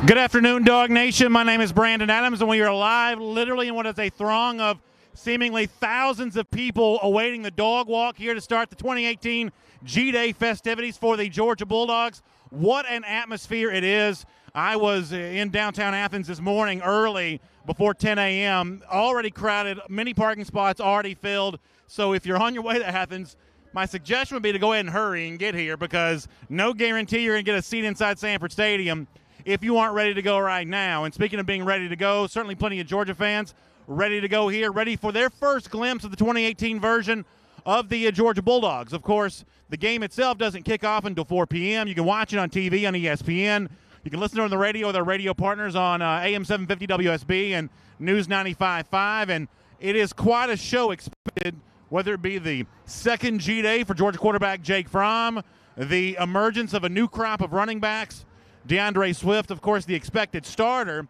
Good afternoon, Dawg Nation. My name is Brandon Adams, and we are live literally in what is a throng of seemingly thousands of people awaiting the dog walk here to start the 2018 G-Day festivities for the Georgia Bulldogs. What an atmosphere it is. I was in downtown Athens this morning early before 10 a.m., already crowded, many parking spots already filled. So if you're on your way to Athens, my suggestion would be to go ahead and hurry and get here, because no guarantee you're going to get a seat inside Sanford Stadium if you aren't ready to go right now. And speaking of being ready to go, certainly plenty of Georgia fans ready to go here, ready for their first glimpse of the 2018 version of the Georgia Bulldogs. Of course, the game itself doesn't kick off until 4 p.m. You can watch it on TV on ESPN. You can listen to it on the radio with our radio partners on AM 750 WSB and News 95.5. And it is quite a show expected, whether it be the second G-Day for Georgia quarterback Jake Fromm, the emergence of a new crop of running backs, DeAndre Swift, of course, the expected starter,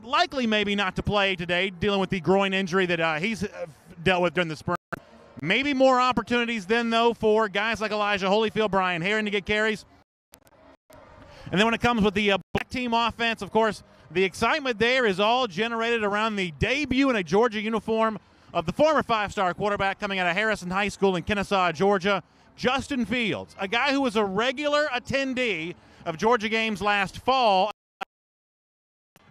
likely maybe not to play today, dealing with the groin injury that he's dealt with during the spring. Maybe more opportunities then, though, for guys like Elijah Holyfield, Brian Herring to get carries. And then when it comes with the black team offense, of course, the excitement there is all generated around the debut in a Georgia uniform of the former five-star quarterback coming out of Harrison High School in Kennesaw, Georgia, Justin Fields, a guy who was a regular attendee of Georgia games last fall,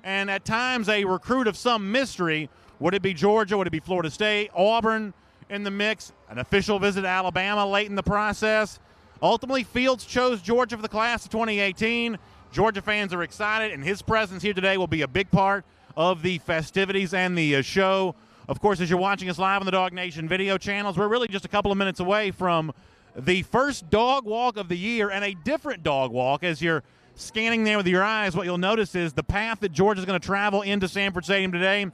and at times a recruit of some mystery. Would it be Georgia? Would it be Florida State? Auburn in the mix? An official visit to Alabama late in the process? Ultimately, Fields chose Georgia for the class of 2018. Georgia fans are excited, and his presence here today will be a big part of the festivities and the show. Of course, as you're watching us live on the DawgNation video channels, we're really just a couple of minutes away from the first dog walk of the year, and a different dog walk. As you're scanning there with your eyes, what you'll notice is the path that Georgia's going to travel into Sanford Stadium today,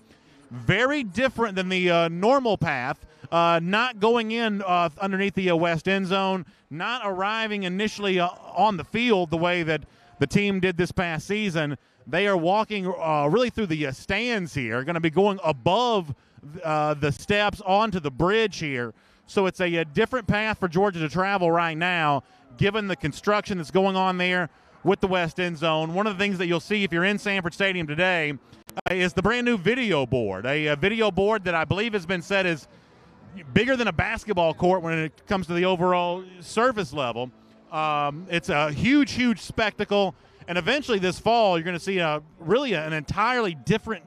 very different than the normal path, not going in underneath the west end zone, not arriving initially on the field the way that the team did this past season. They are walking really through the stands here, going to be going above the steps onto the bridge here. So it's a different path for Georgia to travel right now, given the construction that's going on there with the west end zone. One of the things that you'll see if you're in Sanford Stadium today is the brand new video board, a video board that I believe has been said is bigger than a basketball court when it comes to the overall surface level. It's a huge, huge spectacle, and eventually this fall you're going to see really an entirely different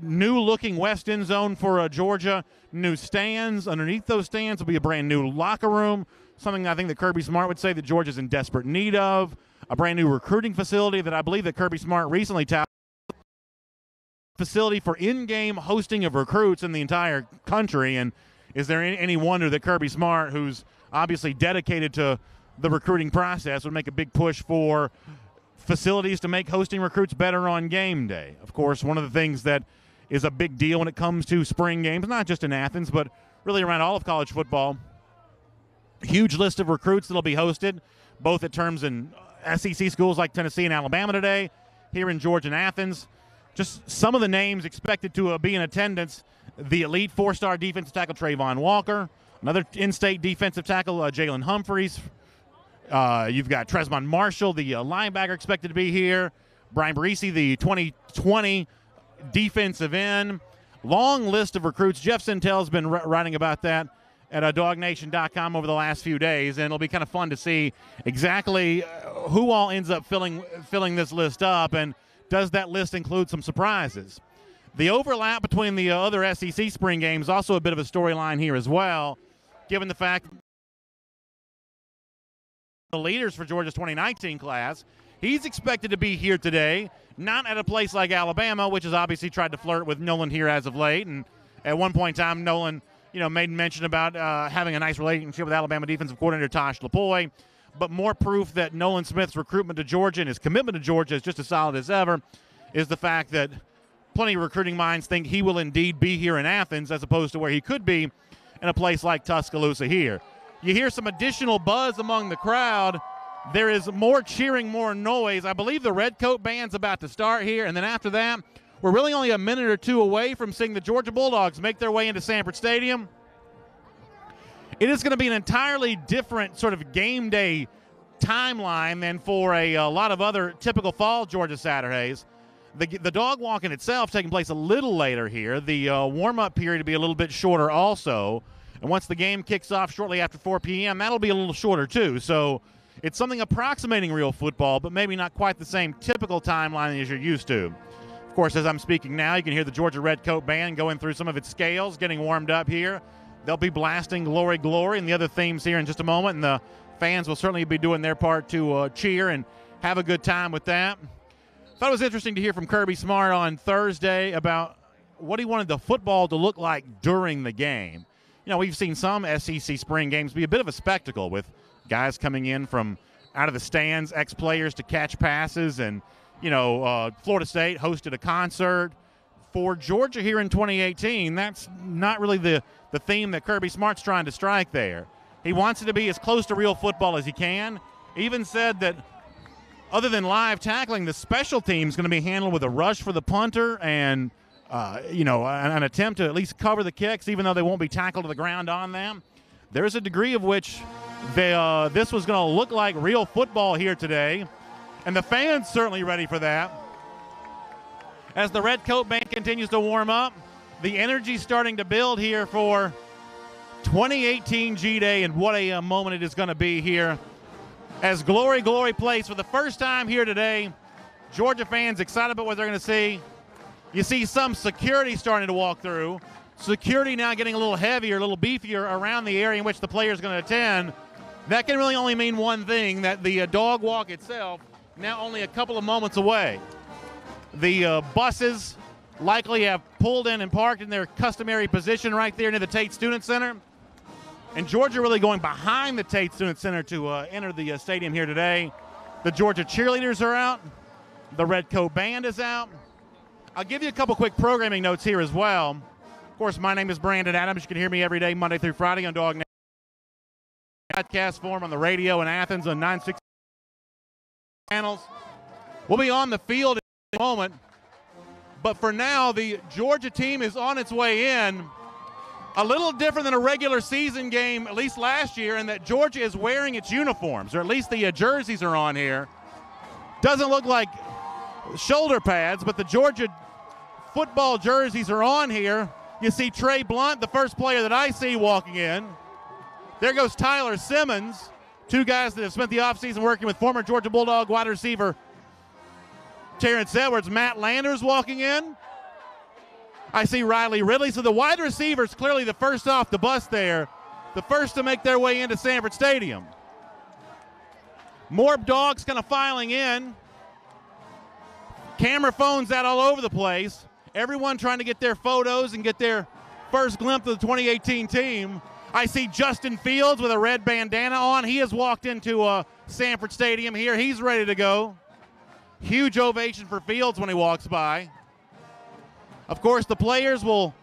new-looking west end zone for Georgia. New stands. Underneath those stands will be a brand new locker room, something I think that Kirby Smart would say that Georgia's in desperate need of. A brand new recruiting facility that I believe that Kirby Smart recently touted, facility for in-game hosting of recruits in the entire country. And is there any wonder that Kirby Smart, who's obviously dedicated to the recruiting process, would make a big push for facilities to make hosting recruits better on game day? Of course, one of the things that is a big deal when it comes to spring games, not just in Athens, but really around all of college football. Huge list of recruits that will be hosted, both at terms in SEC schools like Tennessee and Alabama today, here in Georgia and Athens. Just some of the names expected to be in attendance: the elite four-star defensive tackle Trayvon Walker, another in-state defensive tackle Jalen Humphreys. You've got Tresmond Marshall, the linebacker, expected to be here. Brian Barisi, the 2020 defensive end. Long list of recruits. Jeff Sintel's been writing about that at DawgNation.com over the last few days, and it'll be kind of fun to see exactly who all ends up filling this list up, and does that list include some surprises. The overlap between the other SEC spring games also a bit of a storyline here as well, given the fact the leaders for Georgia's 2019 class. He's expected to be here today, not at a place like Alabama, which has obviously tried to flirt with Nolan here as of late. And at one point in time, Nolan, made mention about having a nice relationship with Alabama defensive coordinator Tosh Lapoy. But more proof that Nolan Smith's recruitment to Georgia and his commitment to Georgia is just as solid as ever is the fact that plenty of recruiting minds think he will indeed be here in Athens, as opposed to where he could be in a place like Tuscaloosa here. You hear some additional buzz among the crowd. There is more cheering, more noise. I believe the Redcoat Band's about to start here, and then after that, we're really only a minute or two away from seeing the Georgia Bulldogs make their way into Sanford Stadium. It is going to be an entirely different sort of game day timeline than for a lot of other typical fall Georgia Saturdays. The dog walk in itself taking place a little later here. The warm-up period will be a little bit shorter also. And once the game kicks off shortly after 4 p.m., that'll be a little shorter too. So it's something approximating real football, but maybe not quite the same typical timeline as you're used to. Of course, as I'm speaking now, you can hear the Georgia Redcoat Band going through some of its scales, getting warmed up here. They'll be blasting Glory, Glory and the other themes here in just a moment, and the fans will certainly be doing their part to cheer and have a good time with that. Thought it was interesting to hear from Kirby Smart on Thursday about what he wanted the football to look like during the game. You know, we've seen some SEC spring games be a bit of a spectacle with guys coming in from out of the stands, ex-players to catch passes, and, you know, Florida State hosted a concert. For Georgia here in 2018, that's not really the theme that Kirby Smart's trying to strike there. He wants it to be as close to real football as he can. Even said that other than live tackling, the special team is going to be handled with a rush for the punter and, you know, an attempt to at least cover the kicks, even though they won't be tackled to the ground on them. There's a degree of which this was going to look like real football here today, and the fans certainly ready for that. As the Redcoat Band continues to warm up, the energy starting to build here for 2018 G-Day, and what a moment it is going to be here as Glory, Glory plays for the first time here today. Georgia fans excited about what they're going to see. You see some security starting to walk through. Security now getting a little heavier, a little beefier around the area in which the player is going to attend. That can really only mean one thing, that the dog walk itself now only a couple of moments away. The buses likely have pulled in and parked in their customary position right there near the Tate Student Center. And Georgia really going behind the Tate Student Center to enter the stadium here today. The Georgia cheerleaders are out. The Redcoat Band is out. I'll give you a couple quick programming notes here as well. Of course, my name is Brandon Adams. You can hear me every day, Monday through Friday on DawgNation. Podcast form on the radio in Athens on 960 channels. We'll be on the field in a moment. But for now, the Georgia team is on its way in. A little different than a regular season game, at least last year, in that Georgia is wearing its uniforms, or at least the jerseys are on here. Doesn't look like shoulder pads, but the Georgia football jerseys are on here. You see Trey Blunt, the first player that I see walking in. There goes Tyler Simmons, two guys that have spent the offseason working with former Georgia Bulldog wide receiver Terrence Edwards. Matt Landers walking in. I see Riley Ridley. So the wide receivers clearly the first off the bus there, the first to make their way into Sanford Stadium. More dogs kind of filing in. Camera phones out all over the place. Everyone trying to get their photos and get their first glimpse of the 2018 team. I see Justin Fields with a red bandana on. He has walked into Sanford Stadium here. He's ready to go. Huge ovation for Fields when he walks by. Of course, the players will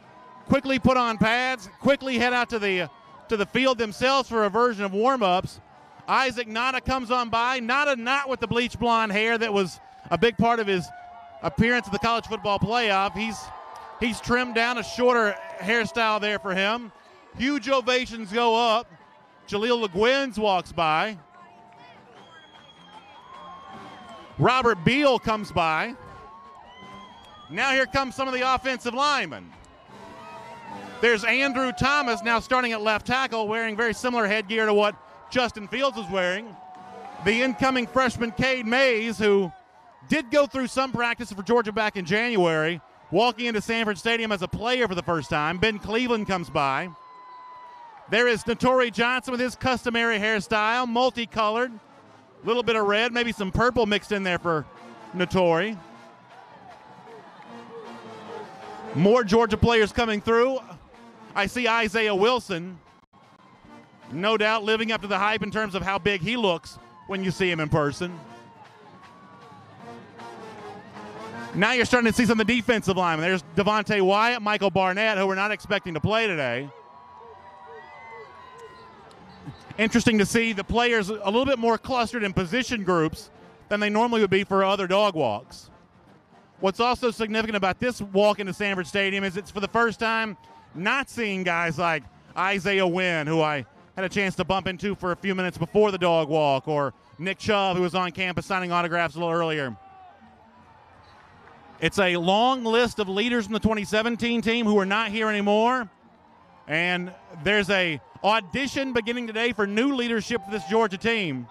quickly put on pads, quickly head out to the field themselves for a version of warm-ups. Isaac Nada comes on by. Nada not with the bleach blonde hair that was a big part of his appearance at the college football playoff. He's trimmed down a shorter hairstyle there for him. Huge ovations go up. Jaleel LeGuins walks by. Robert Beal comes by. Now here comes some of the offensive linemen. There's Andrew Thomas now starting at left tackle, wearing very similar headgear to what Justin Fields is wearing. The incoming freshman Cade Mays, who did go through some practice for Georgia back in January, walking into Sanford Stadium as a player for the first time. Ben Cleveland comes by. There is Natori Johnson with his customary hairstyle, multicolored, a little bit of red, maybe some purple mixed in there for Natori. More Georgia players coming through. I see Isaiah Wilson, no doubt living up to the hype in terms of how big he looks when you see him in person. Now you're starting to see some of the defensive linemen. There's Devontae Wyatt, Michael Barnett, who we're not expecting to play today. Interesting to see the players a little bit more clustered in position groups than they normally would be for other dog walks. What's also significant about this walk into Sanford Stadium is it's for the first time not seeing guys like Isaiah Wynn, who I had a chance to bump into for a few minutes before the dog walk, or Nick Chubb, who was on campus signing autographs a little earlier. It's a long list of leaders from the 2017 team who are not here anymore. And there's a audition beginning today for new leadership for this Georgia team.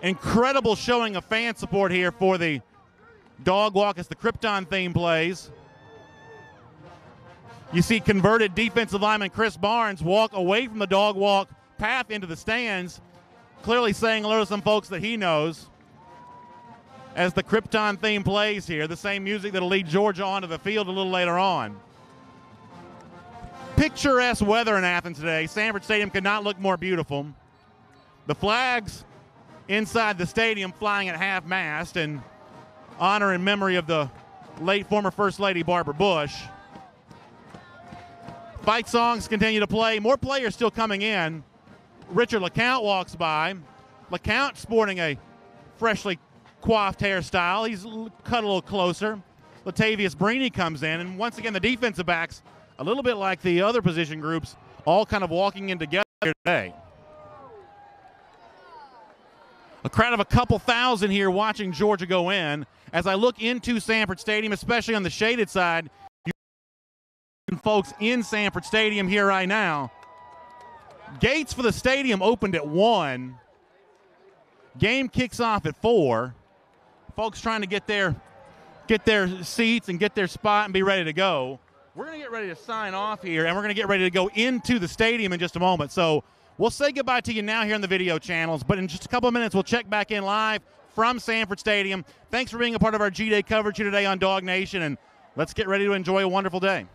Incredible showing of fan support here for the dog walk as the Krypton theme plays. You see converted defensive lineman Chris Barnes walk away from the dog walk path into the stands, clearly saying hello to some folks that he knows. As the Krypton theme plays here, the same music that'll lead Georgia onto the field a little later on. Picturesque weather in Athens today. Sanford Stadium could not look more beautiful. The flags inside the stadium flying at half-mast in honor and memory of the late former First Lady Barbara Bush. Fight songs continue to play. More players still coming in. Richard LeCount walks by. LeCount sporting a freshly coiffed hairstyle. He's cut a little closer. Latavius Brini comes in, and once again the defensive backs, a little bit like the other position groups, all kind of walking in together today. A crowd of a couple thousand here watching Georgia go in. As I look into Sanford Stadium, especially on the shaded side, you folks in Sanford Stadium here right now. Gates for the stadium opened at 1. Game kicks off at 4. Folks trying to get their seats and get their spot and be ready to go. We're going to get ready to sign off here, and we're going to get ready to go into the stadium in just a moment. So we'll say goodbye to you now here on the video channels, but in just a couple of minutes, we'll check back in live from Sanford Stadium. Thanks for being a part of our G-Day coverage here today on DawgNation, and let's get ready to enjoy a wonderful day.